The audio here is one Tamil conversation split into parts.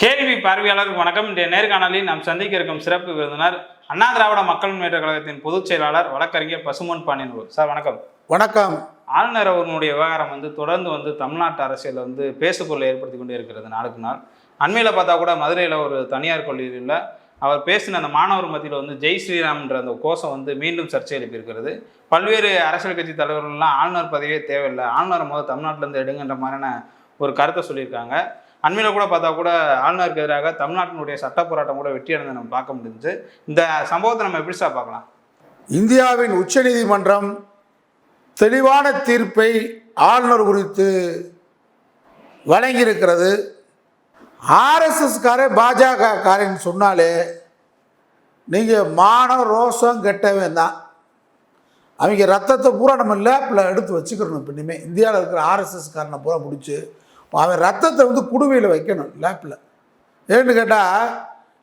கேள்வி பார்வையாளருக்கு வணக்கம். இன்றைய நேர்காணலில் நாம் சந்திக்க இருக்கும் சிறப்பு விருந்தினர் அண்ணா திராவிட மக்கள் முன்னேற்ற கழகத்தின் பொதுச் செயலாளர் வழக்கறிஞர் பசும்பொன் பாண்டியன் சார். வணக்கம். வணக்கம். ஆளுநர் அவர்களுடைய விவகாரம் தொடர்ந்து தமிழ்நாட்டு அரசியல் பேசுபொருளை ஏற்படுத்தி கொண்டே இருக்கிறது நாளுக்கு நாள். அண்மையில் பார்த்தா கூட மதுரையில் ஒரு தனியார் கல்லூரியில் அவர் பேசின அந்த மாணவர் மத்தியில் ஜெய் ஸ்ரீராம்ன்ற அந்த கோஷம் மீண்டும் சர்ச்சை எழுப்பியிருக்கிறது. பல்வேறு அரசியல் கட்சி தலைவர்கள்லாம் ஆளுநர் பதவியே தேவையில்லை, ஆளுநரை தமிழ்நாட்டிலேருந்து எடுங்கன்ற மாதிரியான ஒரு கருத்தை சொல்லியிருக்காங்க. அண்மையில் கூட பார்த்தா கூட ஆளுநருக்கு எதிராக தமிழ்நாட்டினுடைய சட்ட போராட்டம் கூட வெற்றி அடைந்து நம்ம பார்க்க முடிஞ்சு. இந்த சம்பவத்தை நம்ம எப்படி சார் பார்க்கலாம்? இந்தியாவின் உச்சநீதிமன்றம் தெளிவான தீர்ப்பை ஆளுநர் குறித்து வழங்கியிருக்கிறது. ஆர்எஸ்எஸ்காரே பாஜக காரன்னு சொன்னாலே நீங்கள் மான ரோஷம் கெட்டவன் தான். அவங்க ரத்தத்தை பூரா நம்ம லேப்பில் எடுத்து வச்சுக்கிறணும். பின்னுமே இந்தியாவில் இருக்கிற ஆர்எஸ்எஸ்காரனை பூரா பிடிச்சி அவன் ரத்தத்தை குடுவையில் வைக்கணும் லேப்பில். ஏன்னு கேட்டால்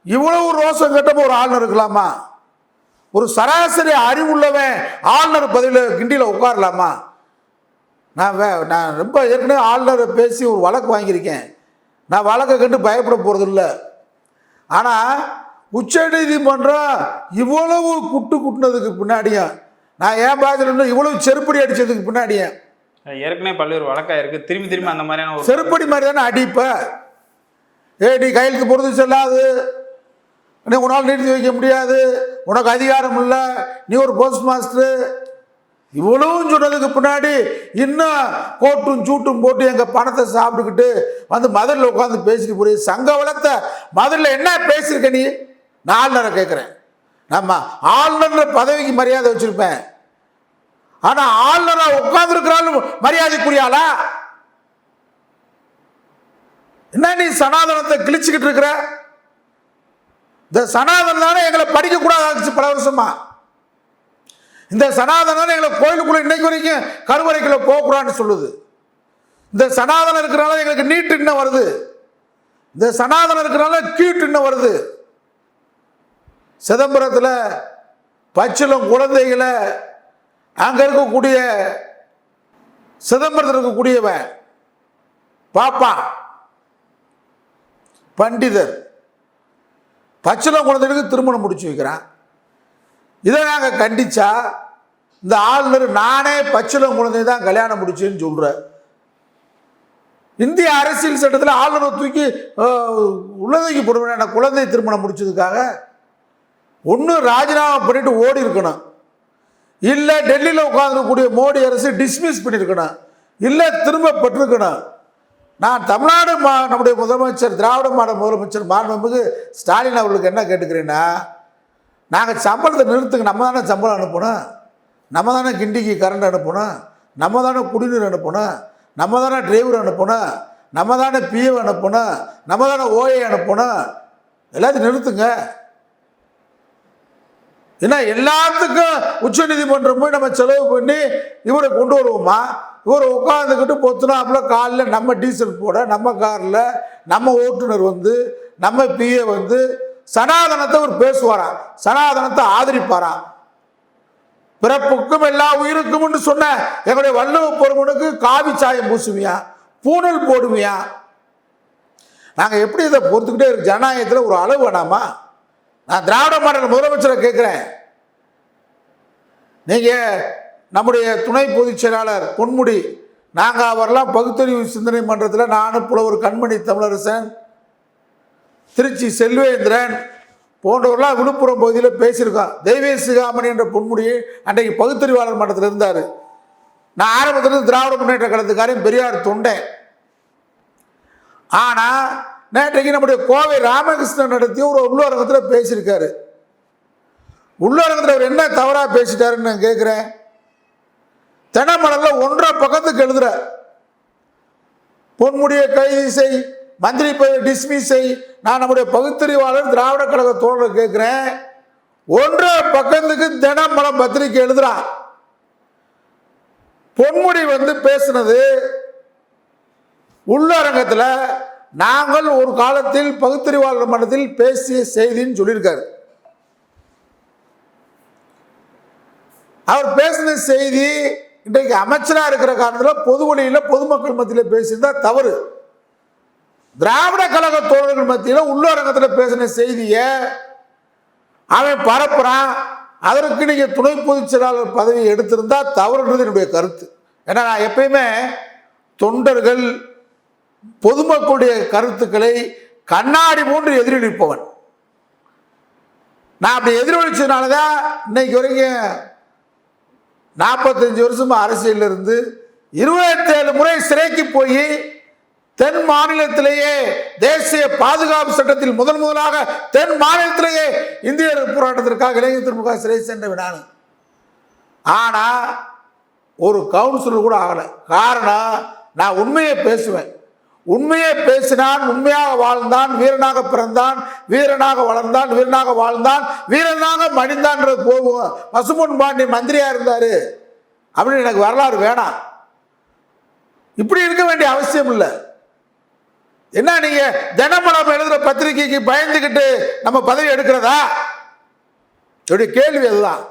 இவ்வளவு ரோஷம் கெட்டப்போ ஒரு ஆளுநர் இருக்கலாமா? ஒரு சராசரி அறிவுள்ளவன் ஆளுநர் பதவியில் கிண்டியில் உட்காரலாமா? நான் ரொம்ப ஏற்கனவே ஆளுநரை பேசி ஒரு வழக்கு வாங்கியிருக்கேன். நான் வழக்கை கண்டு பயப்பட போகிறதில்ல. ஆனால் உச்சநீதிமன்றம் இவ்வளவு குட்டுனதுக்கு பின்னாடியும், நான் ஏன் பாஜக இவ்வளவு செருப்படி அடித்ததுக்கு பின்னாடியும் ஏற்கனவே பல்வேறு வழக்காக இருக்குது. திரும்பி அந்த மாதிரியான செருப்படி மாதிரி தானே அடிப்ப. நீ கையெழுத்து போகிறது செல்லாது, நீ உன்னால் நிறுத்தி வைக்க முடியாது, உனக்கு அதிகாரம் இல்லை, நீ ஒரு போஸ்ட் மாஸ்டர், இவ்வளவும் சொன்னதுக்கு பின்னாடி இன்னும் கோட்டும் சூட்டும் போட்டு எங்கள் பணத்தை சாப்பிட்டுக்கிட்டு மதுரில் உட்காந்து பேசிட்டு போய் சங்க வளர்த்த மதுரில் என்ன பேசியிருக்க நீ? நான் ஆளுநரை கேட்குறேன். நம்ம ஆளுநர் பதவிக்கு மரியாதை வச்சுருப்பேன். ஆனால் ஆளுநராக உட்கார்ந்துருக்கிறாலும் மரியாதைக்குரியாளா? என்ன நீ சனாதனத்தை கிழிச்சுக்கிட்டு இருக்கிற? இந்த சனாதனம் தானே எங்களை படிக்கக்கூடாது பல வருஷமா. இந்த சனாதனம் தானே எங்களை கோயிலுக்குள்ள இன்னைக்கு வரைக்கும் கருவறைக்குள்ள போகக்கூடாதுன்னு சொல்லுது. இந்த சனாதனம் இருக்கிறனால எங்களுக்கு நீட்டு இன்னும் வருது. இந்த சனாதனம் இருக்கிறனால கீட்டு இன்னும் வருது. சிதம்பரத்தில் பச்சிலம் குழந்தைகளை அங்கே இருக்கக்கூடிய சிதம்பரத்தில் இருக்கக்கூடியவன் பாப்பா பண்டிதர் பச்சிலம் குழந்தைகளுக்கு திருமணம் முடிச்சு வைக்கிறான். இதை நாங்கள் கண்டிச்சா இந்த ஆளுநர் நானே பச்சிலம் குழந்தை தான் கல்யாணம் முடிச்சேன்னு சொல்ற. இந்திய அரசியல் சட்டத்தில் ஆளுநர் தூக்கி உள்ளதைக்கு போடுவேன். குழந்தை திருமணம் முடிச்சதுக்காக ஒன்று ராஜினாமா பண்ணிட்டு ஓடி இருக்கணும், இல்லை டெல்லியில் உட்காந்துருக்கக்கூடிய மோடி அரசு டிஸ்மிஸ் பண்ணியிருக்கணும், இல்லை திரும்ப பெற்றிருக்கணும். நான் தமிழ்நாடு நம்முடைய முதலமைச்சர் திராவிட மாடல் முதலமைச்சர் மாண்புமிகு ஸ்டாலின் அவர்களுக்கு என்ன கேட்டுக்கிறேன்னா, நாங்கள் சம்பளத்தை நிறுத்துங்க. நம்ம தானே சம்பளம் அனுப்பணும், நம்ம தானே கிண்டிக்கு கரண்ட் அனுப்பணும், நம்ம தானே குடிநீர் அனுப்பணும், நம்ம தானே டிரைவர் அனுப்பணும், நம்ம தானே பிஎஃப் அனுப்பணும், நம்ம தானே ஓஏ அனுப்பணும். எல்லாத்தையும் நிறுத்துங்க. ஏன்னா எல்லாத்துக்கும் உச்ச நீதிமன்றம் போய் நம்ம செலவு பண்ணி இவரை கொண்டு வருவோமா? இவரை உட்காந்துக்கிட்டு பொத்துனாப்புல காலில் நம்ம டீசல் போட, நம்ம காரில் நம்ம ஓட்டுநர் நம்ம பிஏ சனாதனத்தை அவர் பேசுவாராம், சனாதனத்தை ஆதரிப்பாராம். பிறப்புக்கும் எல்லா உயிருக்கும் சொன்ன எங்களுடைய வள்ளுவ பொறுமனுக்கு காவி சாயம் பூசுவியா, பூணல் போடுவியா? நாங்கள் எப்படி இதை பொறுத்துக்கிட்டே இருக்கு? ஜனநாயகத்தில் ஒரு அளவு வேணாமா? நான் திராவிட மாடல் முதலமைச்சரை கேட்குறேன். நீங்கள் நம்முடைய துணை பொதுச் செயலாளர் பொன்முடி, நாங்கள் அவரெல்லாம் பகுத்தறிவு சிந்தனை மன்றத்தில் நானும் புலவர் கண்மணி தமிழரசன், திருச்சி செல்வேந்திரன் போன்றவர்களாம் விழுப்புரம் பகுதியில் பேசியிருக்கோம். தெய்வே சிகாமணி என்ற பொன்முடி அன்றைக்கு பகுத்தறிவாளர் மன்றத்தில் இருந்தார். நான் ஆரம்பத்திலிருந்து திராவிட முன்னேற்ற கழகத்துக்காரையும் பெரியார் தொண்டேன். ஆனால் நேற்றைக்கு நம்முடைய கோவை ராமகிருஷ்ணன் நடத்திய ஒரு உள்ளரங்கத்தில் பேசியிருக்காரு. உள்ளரங்கத்தில் அவர் என்ன தவறாக பேசிட்டாருன்னு நான் கேட்குறேன். தினமலரில் 1.5 பக்கத்துக்கு எழுதுற பொன்முடியை கைது செய், மந்திரி பதவி டிஸ்மிஸ் செய். நான் நம்முடைய பகுத்தறிவாளர் திராவிட கழக தோழர் கேட்குறேன். 1.5 பக்கத்துக்கு தினமலம் பத்திரிகை எழுதுறான். பொன்முடி பேசினது உள்ளரங்கத்தில் நாங்கள் ஒரு காலத்தில் பகுத்தறிவாளர் மன்றத்தில் பேசிய செய்தின்னு சொல்லியிருக்காரு. அவர் பேசின செய்தி இன்றைக்கு அமைச்சராக இருக்கிற காரணத்தில் பொது வழியில் பொதுமக்கள் மத்தியில் பேசியிருந்தா தவறு. திராவிட கழக தோழர்கள் மத்தியில் உள்ளரங்கத்தில் பேசின செய்தியை அவன் பரப்புறான். அதற்கு நீங்க துணை பொதுச் செயலாளர் பதவி எடுத்திருந்தா தவறுன்றது என்னுடைய கருத்து. ஏன்னா நான் எப்பயுமே தொண்டர்கள் பொதுமக்களுடைய கருத்துக்களை கண்ணாடி போன்று எதிரொலிப்பவன். நான் அப்படி எதிரொலிச்சதுனாலதான் இன்னைக்கு வரைக்கும் 45 வருஷமா அரசியல் இருந்து 27 முறை சிறைக்கு போய் தென் மாநிலத்திலேயே தேசிய பாதுகாப்பு சட்டத்தில் முதலாக தென் மாநிலத்திலேயே இந்திய போராட்டத்திற்காக இளைஞர் திமுக சிறை சென்றவன் நான். ஆனா ஒரு கவுன்சிலர் கூட ஆகல. காரணம், நான் உண்மையை பேசுவேன். உண்மையை பேசினான், உண்மையாக வாழ்ந்தான், வீரனாக பிறந்தான், வீரனாக வளர்ந்தான், வீரனாக வாழ்ந்தான், வீரனாக மடிந்தான்றது போகும். பசும்பொன் பாண்டி மந்திரியா இருந்தாரு அப்படின்னு எனக்கு வரலாறு வேணாம். இப்படி இருக்க வேண்டிய அவசியம் இல்லை. என்ன நீங்க தினமலம் எழுதுற பத்திரிகைக்கு பயந்துகிட்டு நம்ம பதவி எடுக்கிறதா? என்னுடைய கேள்வி அதுதான்.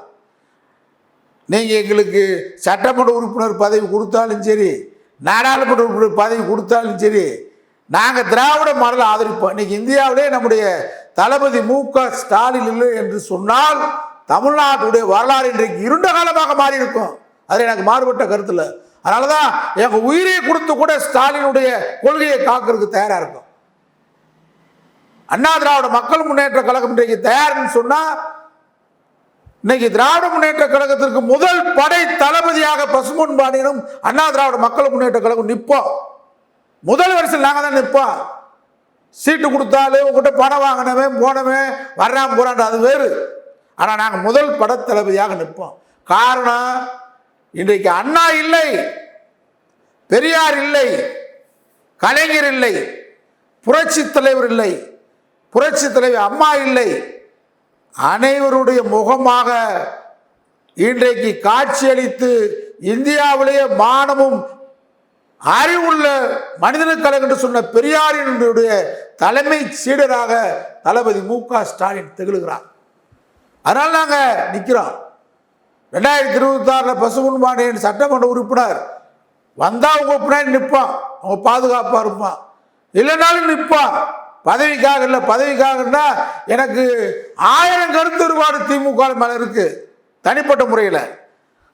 நீங்க எங்களுக்கு சட்டமன்ற உறுப்பினர் பதவி கொடுத்தாலும் சரி, நாடாளுமன்ற உறுப்பினர் பதவி கொடுத்தாலும் சரி, நாங்கள் திராவிட மாடலை ஆதரிப்போம். இன்னைக்கு இந்தியாவிலே நம்முடைய தளபதி மு.க. ஸ்டாலின் இல்லை என்று சொன்னால் தமிழ்நாட்டுடைய வரலாறு இன்றைக்கு இருண்ட காலமாக மாறி இருக்கும். அது எனக்கு மாறுபட்ட கருத்து இல்லை. அதனாலதான் எங்க உயிரை கொடுத்து கூட ஸ்டாலினுடைய கொள்கையை காக்கிறதுக்கு தயாரா இருக்கும். அண்ணா திராவிட மக்கள் முன்னேற்ற கழகம் இன்றைக்கு தயார்னு சொன்னா, இன்னைக்கு திராவிட முன்னேற்ற கழகத்திற்கு முதல் படை தளபதியாக பசும்பொன் பாண்டியனும் அண்ணா திராவிட மக்கள் முன்னேற்ற கழகம் நிற்போம். முதல் வரிசையில் நாங்க தான் நிற்போம். சீட்டு கொடுத்தாலும் உங்ககிட்ட பணம் வாங்கினவன் போனவன் வர்றான் போறான் அது வேறு. ஆனா நாங்க முதல் பட தளபதியாக நிற்போம். காரணம், இன்றைக்கு அண்ணா இல்லை, பெரியார் இல்லை, கலைஞர் இல்லை, புரட்சி தலைவர் இல்லை, புரட்சி தலைவர் அம்மா இல்லை. அனைவருடைய முகமாக இன்றைக்கு காட்சியளித்து இந்தியாவிலேயே மானமும் அறிவுள்ள மனிதனுக்கழகம் என்று சொன்ன பெரியாரினுடைய தலைமை சீடராக தளபதி மு.க. ஸ்டாலின் திகழ்கிறார். அதனால நாங்க நிற்கிறோம். 2026 பசும்பொன் பாண்டியன் சட்டமன்ற உறுப்பினர் வந்தா உங்க பின்னாடி நிற்பான், அவங்க பாதுகாப்பா இருப்பான். இல்லைனாலும் நிற்பான். பதவிக்காக இல்லை, பதவிக்காகனா எனக்கு 1000 கருத்து வேறுபாடு திமுக மேல இருக்கு. தனிப்பட்ட முறையில்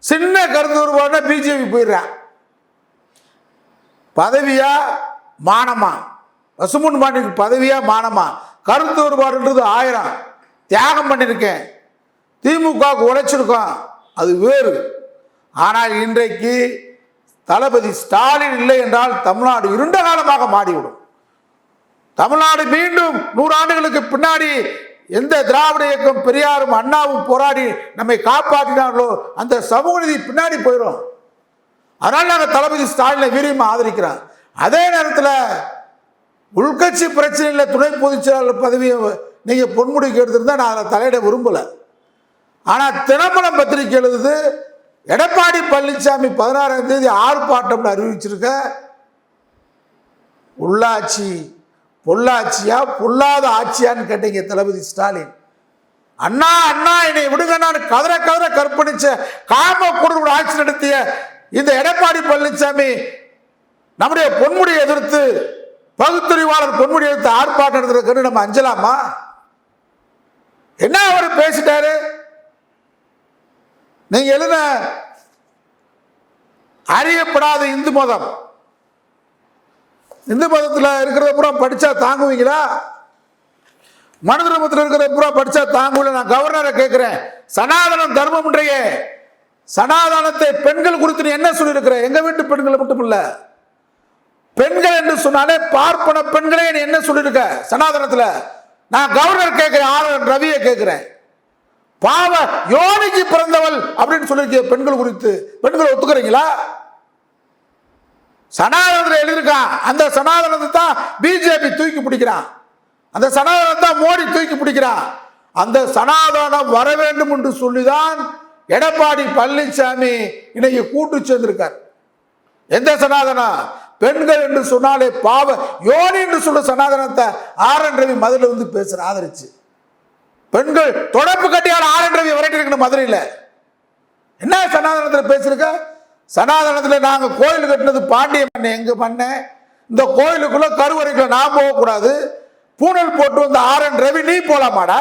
சின்ன கருத்து வேறுபாடுனா பிஜேபி போயிடுறான். பதவியா மானமா? பசும்பொன் பாண்டியனுக்கு பதவியா மானமா? கருத்து வேறுபாடுன்றது 1000 தியாகம் பண்ணியிருக்கேன், திமுகவுக்கு உழைச்சிருக்கோம், அது வேறு. ஆனால் இன்றைக்கு தளபதி ஸ்டாலின் இல்லை என்றால் தமிழ்நாடு இருண்ட காலமாக மாறிவிடும். தமிழ்நாடு மீண்டும் 100 ஆண்டுகளுக்கு பின்னாடி எந்த திராவிட இயக்கம் பெரியாரும் அண்ணாவும் போராடி நம்மை காப்பாற்றினார்களோ அந்த சமூக நீதி பின்னாடி போயிடும். அதனால நாங்கள் தளபதி ஸ்டாலினை வீரியமா ஆதரிக்கிறோம். அதே நேரத்தில் உள்கட்சி பிரச்சனையில் துணை பொதுச் செயலாளர் பதவியை நீங்க பொன்முடிக்கு எடுத்திருந்தா நான் அதை தலையிட விரும்பல. ஆனா தினமலம் பத்திரிகை எழுதுது, எடப்பாடி பழனிசாமி 16ஆம் தேதி ஆர்ப்பாட்டம் அறிவிச்சிருக்க. உள்ளாட்சி பொள்ளாட்சியா பொல்லாத ஆட்சியான்னு கேட்டீங்க தளபதி ஸ்டாலின். அண்ணா அண்ணா என்னை விடுங்க, நான் கதற கதற கற்பணிச்ச காம குடும்ப ஆட்சி நடத்திய இந்த எடப்பாடி பழனிசாமி நம்முடைய பொன்முடியை எதிர்த்து, பகுத்தறிவாளர் பொன்முடியை எதிர்த்து ஆர்ப்பாட்டம் நடத்துறதுக்கு நம்ம அஞ்சலாமா? என்ன அவர் பேசிட்டாரு? நீங்க எழுத அறியப்படாத இந்து மதம், இந்து மதத்தில் இருக்கிறத பூரா படிச்சா தாங்குவீங்களா? மனு தர்மத்தில் இருக்கிறத பூரா படிச்சா தாங்குவீங்களா? நான் கவர்னரை கேட்கிறேன், சனாதனம் தர்மம் இன்றைய சனாதனத்தை பெண்கள் குறித்து நீ என்ன சொல்லியிருக்கிற? எங்க வீட்டு பெண்களை மட்டும் இல்ல, பெண்கள் என்று சொன்னாலே பார்ப்பன பெண்களே நீ என்ன சொல்லியிருக்க சனாதனத்தில்? நான் கவர்னர் கேட்கிறேன், ஆர் ரவியை கேட்கிறேன், பாவ யோனிக்கு பிறந்தவள் அப்படின்னு சொல்லியிருக்க பெண்கள் குறித்து பெண்களை ஒத்துக்கிறீங்களா? சனாதனத்தில் எழுதியிருக்கான். அந்த சனாதனத்தை தான் பிஜேபி தூக்கி பிடிக்கிறான், அந்த சனாதனத்தை தான் மோடி தூக்கி பிடிக்கிறான். அந்த சனாதனம் வர வேண்டும் என்று சொல்லிதான் எடப்பாடி பழனிசாமி இன்னைக்கு கூட்டு சேர்ந்திருக்கார். எந்த சனாதனம்? பெண்கள் என்று சொன்னாலே பாவ யோனி என்று சொல்ல சனாதனத்தை ஆர்.என். ரவி மதுரையில் வந்து பேசுற ஆதரிச்சு, பெண்கள் தொடர்பு கட்டியால் ஆர்.என். ரவி வரட்டு இருக்கணும் மதுரையில். என்ன சனாதனத்தில் பேசிருக்க? சனாதனத்தில் நாங்கள் கோயில் கட்டினது பாண்டிய மண்ணை எங்க பண்ண, இந்த கோயிலுக்குள்ள கருவறைக்குள்ள நான் போகக்கூடாது. பூணல் போட்டு வந்த ஆர்.என். ரவி நீ போலாமாடா?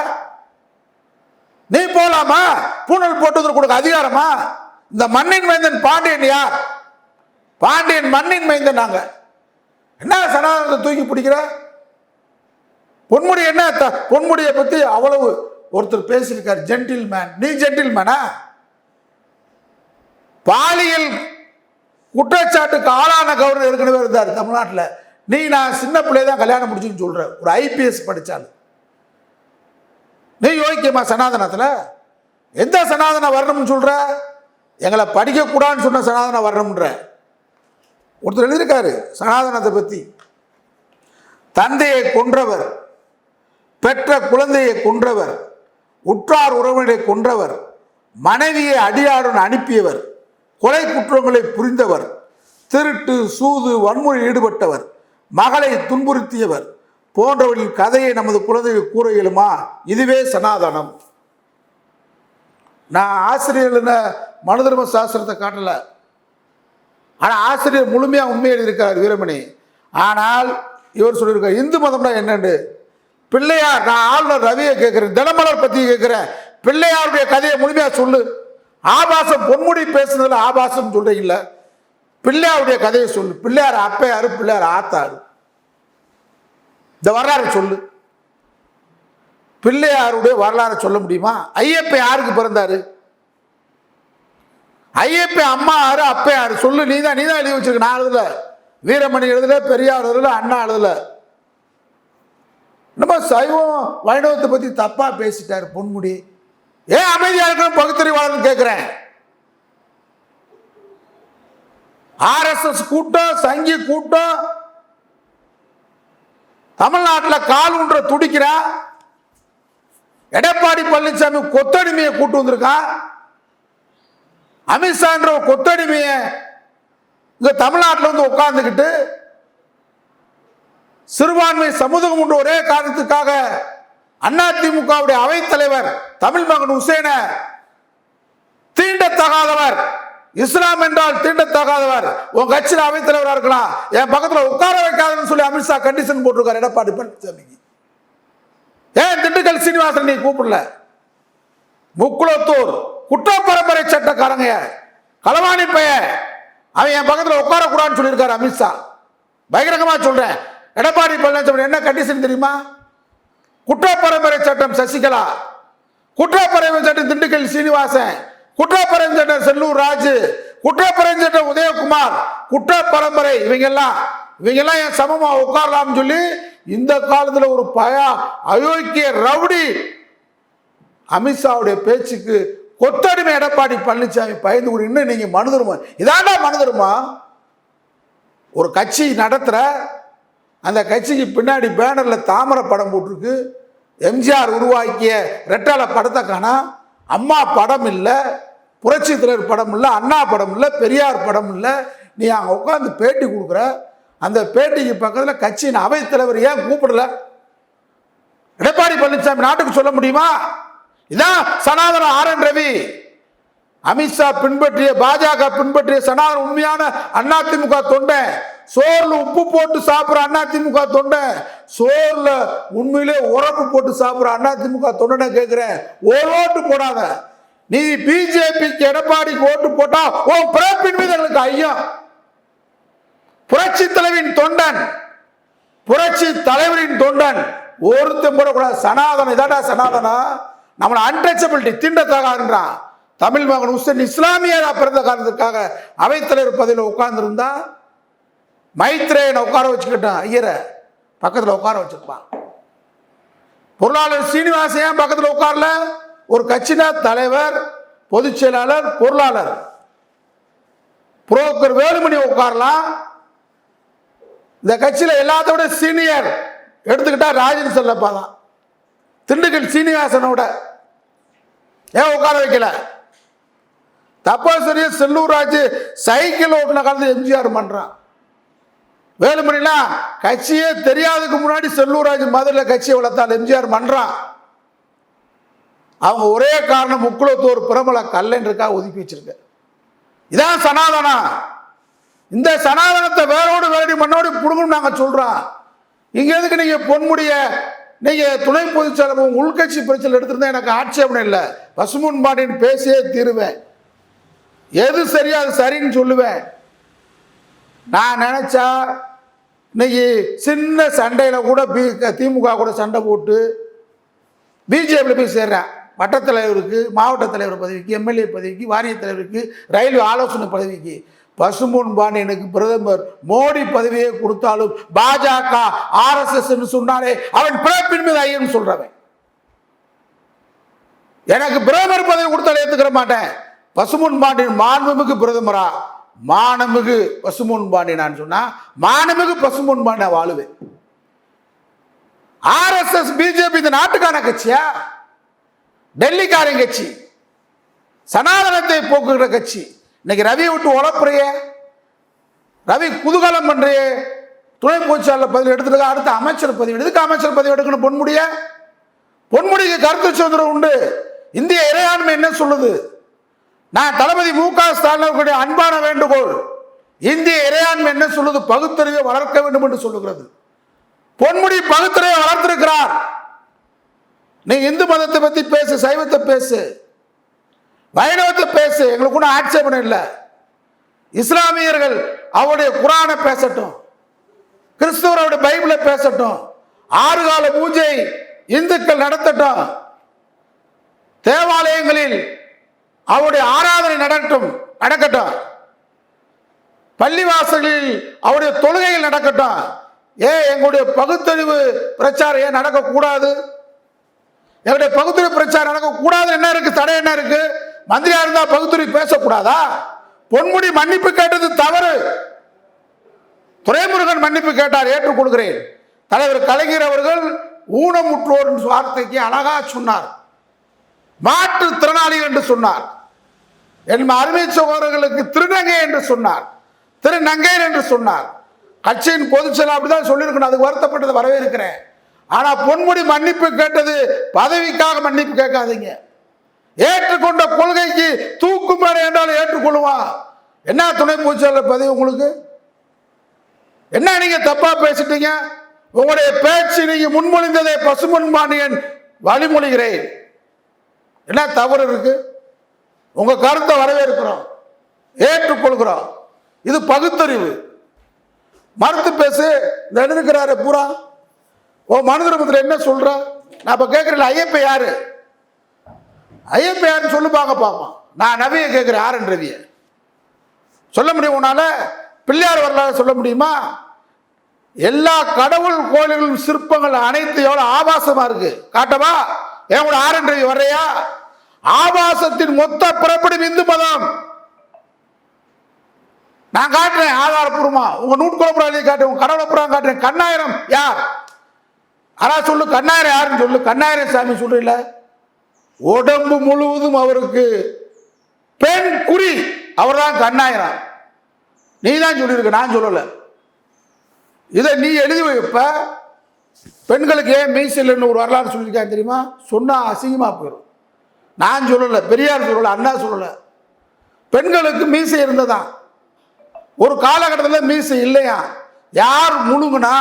நீ போலாமா? பூணல் போட்டு கொடுக்க அதிகாரமா? இந்த மண்ணின் மைந்தன் பாண்டியன் யார்? பாண்டியன் மண்ணின் மைந்தன். நாங்க என்ன சனாதனத்தை தூக்கி பிடிக்கிற? பொன்முடி என்ன பொன்முடியை பத்தி அவ்வளவு ஒருத்தர் பேசியிருக்கார், ஜென்டில்மேன். நீ ஜென்டில்மேனா? பாலியல் குற்றச்சாட்டுக்கு ஆளான கவர்னர் ஏற்கனவே இருந்தார் தமிழ்நாட்டில். நீ நான் சின்ன பிள்ளைய தான் கல்யாணம் முடிச்சுன்னு சொல்ற ஒரு ஐபிஎஸ் படிச்சாலும் நீ யோகிக்கமா சனாதனத்தில்? எந்த சனாதனம் வரணும்னு சொல்ற? எங்களை படிக்கக்கூடாதுன்னு சொன்ன சனாதனம் வரணும்ன்ற ஒருத்தர் எழுதியிருக்காரு சனாதனத்தை பற்றி. தந்தையை கொன்றவர், பெற்ற குழந்தையை கொன்றவர், உற்றார் உறவினரை கொன்றவர், மனைவியை அடியாருடன் அனுப்பியவர், கொலை குற்றங்களை புரிந்தவர், திருட்டு சூது வன்முறை ஈடுபட்டவர், மகளை துன்புறுத்தியவர் போன்றவர்களின் கதையை நமது குழந்தைகள் கூற இயலுமா? இதுவே சனாதனம். நான் ஆசிரியர் மனு தர்ம சாஸ்திரத்தை காட்டல, ஆனால் ஆசிரியர் முழுமையாக உண்மை எழுதியிருக்கார் வீரமணி. ஆனால் இவர் சொல்லியிருக்கார் இந்து மதம்னா என்னன்னு. பிள்ளையார், நான் ஆளுநர் ரவியை கேட்கிறேன், தினமலர் பத்தி கேட்கிறேன், பிள்ளையாருடைய கதையை முழுமையா சொல்லு. ஆபாசம் பொன்முடி பேசுனதுல ஆபாசம் சொல்றீங்கல்ல, பிள்ளையாருடைய கதையை சொல்லு. பிள்ளையார் அப்பையாரு, பிள்ளையார் ஆத்தாரு, இந்த வரலாறு சொல்லு. பிள்ளையாருடைய வரலாறு சொல்ல முடியுமா? ஐயப்பன் யாருக்கு பிறந்தாரு? ஐயப்பன் அம்மா யாரு, அப்ப யாரு சொல்லு. நீதான் எழுதி வச்சிருக்க. நான் எழுதல, வீரமணி எழுதல, பெரியார் எழுதல, அண்ணா எழுதல. நம்ம சைவம் வைணவத்தை பத்தி தப்பா பேசிட்டாரு பொன்முடி. ஏன் அமைதியா இருக்கணும் பகுத்தறிவாளர்னு கேட்கிறேன். ஆர்எஸ்எஸ் கூட்டம், சங்கி கூட்டம் தமிழ்நாட்டில் கால் ஊன்ற துடிக்கிறா. எடப்பாடி பழனிசாமி கொத்தடிமையை கூட்டு வந்திருக்கான். அமித்ஷா என்ற கொத்தடிமைய இங்க தமிழ்நாட்டில் வந்து உட்கார்ந்துக்கிட்டு சிறுபான்மை சமூகம் என்ற ஒரே காரணத்துக்காக அதிமுகவுடைய அவைத்தலைவர் தமிழ் மகன் உசேனை தீண்டத்தகாதவர், இஸ்லாம் என்றால் தீண்டத்தகாதவர், உன் கட்சியில் அவைத்தலைவராக இருக்கலாம், என் பக்கத்தில் உட்கார வைக்காதுன்னு சொல்லி அமித்ஷா கண்டிஷன் போட்டிருக்காரு எடப்பாடி பழனிசாமிக்கு. ஏன் திண்டுக்கல் சீனிவாசன் நீ கூப்பிடல? முக்குளத்தூர் குற்ற பரம்பரை சட்டக்காரங்க களவாணி பையன், அவன் என் பக்கத்தில் உட்காரக்கூடாதுன்னு சொல்லியிருக்காரு அமித்ஷா. பகிரங்கமா சொல்றேன். எடப்பாடி பழனிசாமி என்ன கண்டிஷன் தெரியுமா? குற்ற பரம்பரை சட்டம் சசிகலா, குற்ற பரம்பரை சட்டம் திண்டுக்கல் சீனிவாசன், குற்ற பரம்பரை சட்டம் செல்லூர் ராஜு, குற்ற பரம்பரை சட்டம் உதயகுமார், குற்ற பரம்பரை இவங்கெல்லாம் என் சமமா உட்காரலாம்னு சொல்லி இந்த காலத்துல ஒரு அயோக்கிய ரவுடி அமித்ஷாவுடைய பேச்சுக்கு கொத்தடிமை எடப்பாடி பழனிசாமி பயந்து கூட இன்னும் நீங்க மனு தருமா? இதாண்டா மனு தருமா? ஒரு கட்சி நடத்துற, அந்த கட்சிக்கு பின்னாடி பேனர்ல தாமரை படம் போட்டிருக்கு, எம்ஜிஆர் உருவாக்கிய ரெட்டால படத்தை காணா, அம்மா படம் இல்லை, புரட்சி தலைவர் படம் இல்லை, அண்ணா படம் இல்லை, பெரியார் படம் இல்லை. நீ அங்க உட்காந்து பேட்டி கொடுக்குற, அந்த பேட்டிக்கு பக்கத்தில் கட்சியின் அவைத்தலைவர் ஏன் கூப்பிடல? எடப்பாடி பழனிசாமி நாட்டுக்கு சொல்ல முடியுமா? இதான் சனாதன ஆர்.என். ரவி, அமித்ஷா பின்பற்றிய, பாஜக பின்பற்றிய சனாதன உண்மையான அதிமுக தொண்டை. சோர்ல உப்பு போட்டு சாப்பிடுற அதிமுக தொண்டை, சோர்ல உண்மையிலே உரப்பு போட்டு சாப்பிடுற அதிமுக தொண்டனை கேட்கிறேன். ஒரு ஓட்டு போடாத. நீ பிஜேபிக்கு எடப்பாடிக்கு ஓட்டு போட்டா உன் பிறப்பின் மீது எங்களுக்கு ஐயம். புரட்சி தலைவரின் தொண்டன், புரட்சி தலைவரின் தொண்டன் ஒருத்தன் போடக்கூடாது. சனாதனம் இதாடா சனாதனம். நம்மளை அன்டச்சபிலிட்டி தீண்டத்தகாதுன்றான். தமிழ் மகன் உசேன் இஸ்லாமியரா பிறந்த காரணத்துக்காக அவைத்தலைவர் பதவியில் உட்கார்ந்துருந்தா மைத்ரேயனை உட்கார வச்சுக்கிட்டான், ஐயரை பக்கத்தில் உட்கார வச்சிருப்பான். பொருளாளர் சீனிவாசன் ஏன் பக்கத்தில் உட்காரல? ஒரு கட்சினா தலைவர், பொதுச் செயலாளர், பொருளாளர், புரோக்கர் வேலுமணி உட்காரலாம். இந்த கட்சியில் எல்லாத்தோட சீனியர் எடுத்துக்கிட்டா ராஜன் செல்லப்பா தான், திண்டுக்கல் சீனிவாசனோட ஏன் உட்கார வைக்கல? தப்பாசரிய செல்லூர் ராஜு சைக்கிள் ஓட்டுன காலத்து எம்ஜிஆர் பண்றான். வேலுமணிலாம் கட்சியே தெரியாததுக்கு முன்னாடி செல்லூர் ராஜு மதுரையில் கட்சியை வளர்த்தால் எம்ஜிஆர் பண்றான். அவங்க ஒரே காரணம் முக்குளத்தூர் பிரபல கல்லன் இருக்கா ஒதுக்கி வச்சிருக்க. இதான் சனாதனம். இந்த சனாதனத்தை வேரோடு வேடி மண்ணோடு புடுங்கணும் நாங்கள் சொல்கிறோம். இங்கே எதுக்கு நீங்கள் பொன்முடிய நீங்கள் துணை பொதுச் செயலர் உள்கட்சி பிரச்சனை எடுத்திருந்தா எனக்கு ஆட்சேபணம் இல்லை. பசும்பொன் பாண்டியன் பேசியே தீருவேன். எது சரியா அது சரின்னு சொல்லுவேன். நான் நினைச்சா இன்னைக்கு சின்ன சண்டையில் கூட திமுக கூட சண்டை போட்டு பிஜேபியில் போய் சேர்றேன். வட்டத் தலைவருக்கு, மாவட்ட தலைவர் பதவிக்கு, எம்எல்ஏ பதவிக்கு, வாரிய தலைவருக்கு, ரயில்வே ஆலோசனை பதவிக்கு பசும்பொன் பாண்டியனுக்கு பிரதமர் மோடி பதவியை கொடுத்தாலும் பாஜக RSS என்று சொன்னாலே அவன் பிறப்பின் மீது ஐயன் சொல்றவன். எனக்கு பிரதமர் பதவி கொடுத்தாலும் ஏத்துக்கிற மாட்டேன். பசும்பொன் பாண்டியன் மாண்புமிகு பிரதமரா, மானமிகு பசும்பொன் பாண்டியனான்னு சொன்னா மானமிகு பசும்பொன் பாண்டிய வாழுவேன். RSS பிஜேபி இந்த நாட்டுக்கான கட்சியா? டெல்லிக்காரன் கட்சி, சனாதனத்தை போக்குகிற கட்சி. இன்னைக்கு ரவியை விட்டு உழப்புறைய, ரவி குதூகலம் பண்றைய, துணை பொதுச்செயலாளர் பதவி எடுத்துட்டு அடுத்த அமைச்சர் பதவி. எதுக்கு அமைச்சர் பதவி எடுக்கணும்? பொன்முடிக்கு கருத்து சுதந்திரம் உண்டு. இந்திய இறையாண்மை என்ன சொல்லுது? நான் தளபதி மு.க. ஸ்டாலின் அன்பான வேண்டுகோள், இந்திய இறையாண்மை என்ன சொல்லுது? பகுத்தறிவை வளர்க்க வேண்டும் என்று சொல்லுகிறது. பொன்முடி பகுத்தறிவை வளர்த்திருக்கிறார். நீ இந்து மதத்தை பத்தி பேசு, சைவத்தை பேசு, வைணவத்தை பேசு, எங்களுக்கு கூட ஆட்சேபணம் இல்லை. இஸ்லாமியர்கள் அவருடைய குரானை பேசட்டும், கிறிஸ்தவர் அவருடைய பைபிளை பேசட்டும், 6 கால பூஜை இந்துக்கள் நடத்தட்டும், தேவாலயங்களில் அவருடைய ஆராதனை நடக்கட்டும், பள்ளிவாசலில் அவருடைய தொழுகைகள் நடக்கட்டும். எங்களுடைய பகுத்தறிவு பிரச்சாரம் ஏன் நடக்கக்கூடாது? எங்களுடைய பகுத்தறிவு பிரச்சாரம் நடக்கக்கூடாது என்ன இருக்கு? தடை என்ன இருக்கு? மந்திரியா இருந்தா பகுத்தறிவு பேசக்கூடாதா? பொன்முடி மன்னிப்பு கேட்டது தவறு. துரைமுருகன் மன்னிப்பு கேட்டார், ஏற்றுக்கொள்கிறேன். தலைவர் கலைஞர் அவர்கள் ஊனமுற்றோர் வார்த்தைக்கு அழகா சொன்னார். மாற்றுத்திறனாளி என்று சொன்னார். என் அருமை சகோதரர்களுக்கு திருநங்கை என்று சொன்னார், திருநங்கை என்று சொன்னார். கட்சியின் பொதுச் செயலாளர் அப்படிதான் சொல்லியிருக்கணும். அதுக்கு வருத்தப்பட்டது வரவேற்கிறேன். ஆனா பொன்முடி மன்னிப்பு கேட்டது பதவிக்காக மன்னிப்பு கேட்காதீங்க. ஏற்றுக்கொண்ட கொள்கைக்கு தூக்குமாறு என்றாலும் ஏற்றுக்கொள்ளுவான். என்ன துணை பொதுச் செயலாளர் பதவி உங்களுக்கு? என்ன நீங்க தப்பா பேசிட்டீங்க? உங்களுடைய பேச்சு நீங்க முன்மொழிந்ததை பசும்பொன் பாண்டியன் வழிமொழிகிறேன். என்ன தவறு இருக்கு? உங்க கருத்தை வரவேற்கிறோம், ஏற்றுக்கொள்கிறோம். இது பகுத்தறிவு. மறுத்து பேசு. இந்த எழுதுக்கிறாரு பூரா ஓ மனுதர்மத்தில் என்ன சொல்ற? நான் இப்ப கேட்கிறேன், ஐயப்ப யாரு? ஐயப்ப யாருன்னு சொல்லு பார்ப்போம். நான் நவியை கேட்கிறேன், ஆரன் ரவியை சொல்ல முடியும் உன்னால? பிள்ளையார் வரலாறு சொல்ல முடியுமா? எல்லா கடவுள் கோயில்களும் சிற்பங்கள் அனைத்து எவ்வளவு ஆபாசமா இருக்கு காட்டவா? என் கூட ஆரன் ரவி வர்றையா? ஆபாசத்தின் மொத்த பிறப்படும் இந்து மதம். நான் காட்டுறேன் ஆதாரப்பூர்வமா. உங்க நூட்குளப்புறாலே காட்டுறேன், உங்க கடவுளப்புறம் காட்டுறேன். கண்ணாயிரம் யார்? ஆனா சொல்லு, கண்ணாயிரம் யாருன்னு சொல்லு. கண்ணாயிரம் சாமி சொல்றீங்கள? உடம்பு முழுவதும் அவருக்கு பெண் குறி, அவர் தான் கண்ணாயிரம். நீ தான் சொல்லியிருக்க, நான் சொல்லல. இதை நீ எழுதி வைப்ப. பெண்களுக்கு ஏன் மீசைன்னு ஒரு வரலாறு சொல்லியிருக்காங்க தெரியுமா? சொன்னா அசிங்கமா போயிடும். நான் சொல்லல, பெரியார் சொல்லல, அண்ணா சொல்லல. பெண்களுக்கு மீசை இருந்ததான். ஒரு காலகட்டத்தில் மீசை இல்லையா? யார் முழுங்குனா,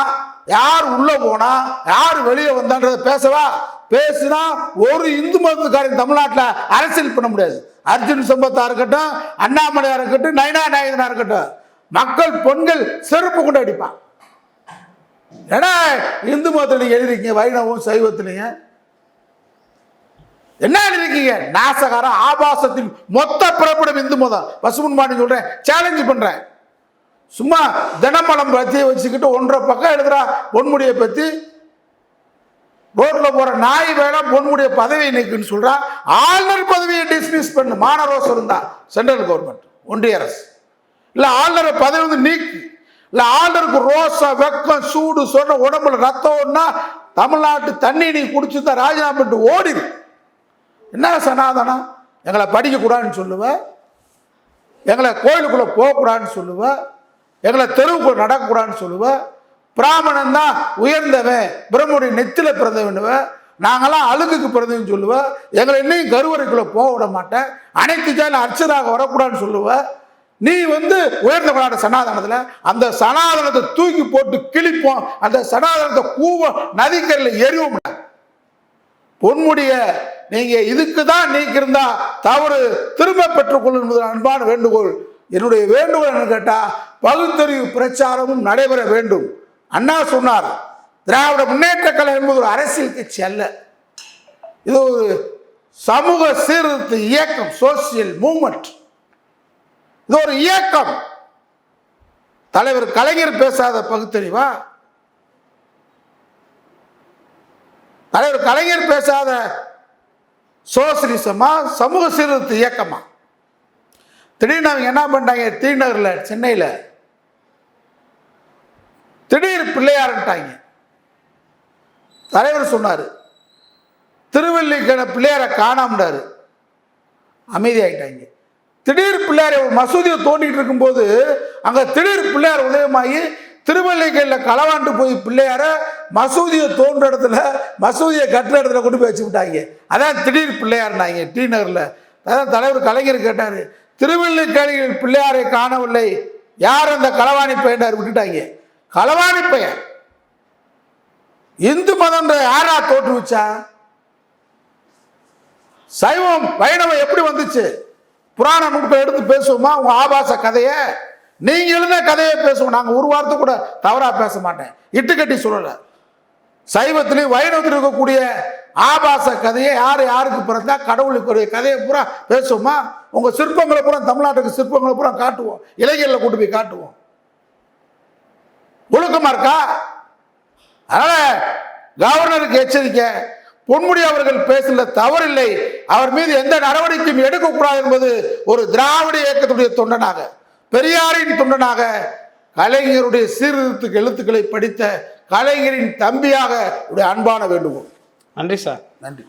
யார் உள்ள போனா, யார் வெளியே வந்தான்றத பேசவா? பேசினா ஒரு இந்து மதத்துக்காரன் தமிழ்நாட்டில் அரசியல் பண்ண முடியாது. அர்ஜுன் சம்பத்தா இருக்கட்டும், அண்ணாமலையா இருக்கட்டும், நயனா நாயகனா இருக்கட்டும், மக்கள் பெண்கள் செருப்பு கொண்டு அடிப்பான். ஏன்னா இந்து மதத்தில் எழுதிருக்கீங்க, வைணவம் சைவத்திலைங்க என்ன எழுதிருக்கீங்க? நாசகாரம் ஆபாசத்தின் மொத்த பிறப்பிடம் இந்து மதம். பசும்பொன் பாண்டியன் சொல்றேன், சேலஞ்சு பண்றேன். சும்மா தினமலம் பத்தியை வச்சுக்கிட்டு 1.5 பக்கம் எழுதுறா பொன்முடியை பத்தி. ரோட்ல போற நாய் வேணாம் பொன்முடிய பதவியை நீக்குன்னு சொல்றா. ஆளுநர் பதவியை டிஸ்மிஸ் பண்ணு. மானரோஸ் இருந்தா சென்ட்ரல் கவர்மெண்ட், ஒன்றிய அரசு இல்ல ஆளுநர் பதவி வந்து நீக்கு. இல்ல ஆளுநருக்கு ரோசா வெக்கம் சூடு சொன்ன உடம்புல ரத்தம்னா தமிழ்நாட்டு தண்ணி நீ குடிச்சுதான் ராஜினாமா பண்ணிட்டு ஓடிடு. என்ன சனாதனம்? எங்களை படிக்க கூடாதுன்னு சொல்லுவ, எங்களை கோயிலுக்குள்ள போகக்கூடாதுன்னு சொல்லுவ, எங்களை தெருவுக்குள்ள நடக்கக்கூடாதுன்னு சொல்லுவ. பிராமணன் தான் உயர்ந்தவன், பிரம்முடைய நெத்தில பிறந்தவனுவ, நாங்களாம் அழுகுக்கு பிறந்தவன்னு சொல்லுவ. எங்களை இன்னும் கருவறைக்குள்ள போக விட மாட்டேன், அனைத்து ஜாதியிலும் அர்ச்சராக வரக்கூடாதுன்னு சொல்லுவ. நீ வந்து உயர்ந்த கொண்டாட சனாதனத்துல அந்த சனாதனத்தை தூக்கி போட்டு கிழிப்போம், அந்த சனாதனத்தை கூவ நதிக்கரையில் எரிவோம். பொன்முடிய நீங்க இதுக்கு தான் நீக்கிருந்தா தவறு திரும்ப பெற்றுக்கொள்ளும் என்பது அன்பான வேண்டுகோள். என்னுடைய வேண்டுகோள் என்ன கேட்டா, பகுத்தறிவு பிரச்சாரமும் நடைபெற வேண்டும். அண்ணா சொன்னார், திராவிட முன்னேற்ற கழகம் என்பது ஒரு அரசியல் கட்சி அல்ல, இது ஒரு சமூக சீர்திருத்த இயக்கம், சோசியல் மூவ்மெண்ட். இது ஒரு இயக்கம். தலைவர் கலைஞர் பேசாத பகுத்தறிவா? தலைவர் கலைஞர் பேசாத சோசியலிசமா, சமூக சீர்திருத்த இயக்கமா? திடீர்னு அவங்க என்ன பண்ணிட்டாங்க, தீநகரில் சென்னையில் திடீர் பிள்ளையார்ட்டாங்க. தலைவர் சொன்னார், திருவல்லிக்கேணி பிள்ளையாரை காணாமட்டாரு, அமைதியாயிட்டாங்க. திடீர் பிள்ளையாரை ஒரு மசூதியை தோண்டிட்டு இருக்கும்போது அங்க திடீர் பிள்ளையார் உதயமாகி திருவல்லிக்கேணியில் களவாண்டு போய் பிள்ளையார மசூதியை தோன்ற இடத்துல, மசூதியை கட்டுற இடத்துல கொண்டு போய் வச்சு விட்டாங்க. அதான் திடீர் பிள்ளையார்னாங்க டி நகரில். அதான் தலைவர் கலைஞர் கேட்டார், திருவல்லிக்கேணியில் பிள்ளையாரை காணவில்லை, யார் அந்த களவாணி பையனார்? விட்டுட்டாங்க. களவாணி பையன் இந்து மதம் யாரா தோற்றுவிச்சா? சைவம் வைணவம் எப்படி வந்துச்சு? புராண நூட்கள் எடுத்து பேசுவோமா? உங்க ஆபாச கதையை நீங்க எழுத கதையை பேசுவோம். நாங்கள் ஒரு வார்த்தை கூட தவறா பேச மாட்டேன், இட்டுக்கட்டி சொல்லல. சைவத்திலையும் வைணவத்தில் இருக்கக்கூடிய ஆபாச கதையை யார் யாருக்கு பிறந்தா கடவுளுக்குரிய கதையை பூரா பேசுவோமா? உங்க சிற்பங்களை பூரா, தமிழ்நாட்டுக்கு சிற்பங்களை பூரா காட்டுவோம், இளைஞர்களை கூட்டு போய் காட்டுவோம். ஒழுக்கமா இருக்கா? அதனால கவர்னருக்கு எச்சரிக்கை, பொன்முடி அவர்கள் பேசல தவறில்லை, அவர் மீது எந்த நடவடிக்கையும் எடுக்கக்கூடாது என்பது ஒரு திராவிட இயக்கத்துடைய தொண்டனாக, பெரியாரின் தொண்டனாக, கலைஞருடைய சீர்திருத்த எழுத்துக்களை படித்த கலைஞரின் தம்பியாக அன்பான வேண்டுகோள். நன்றி சார். நன்றி.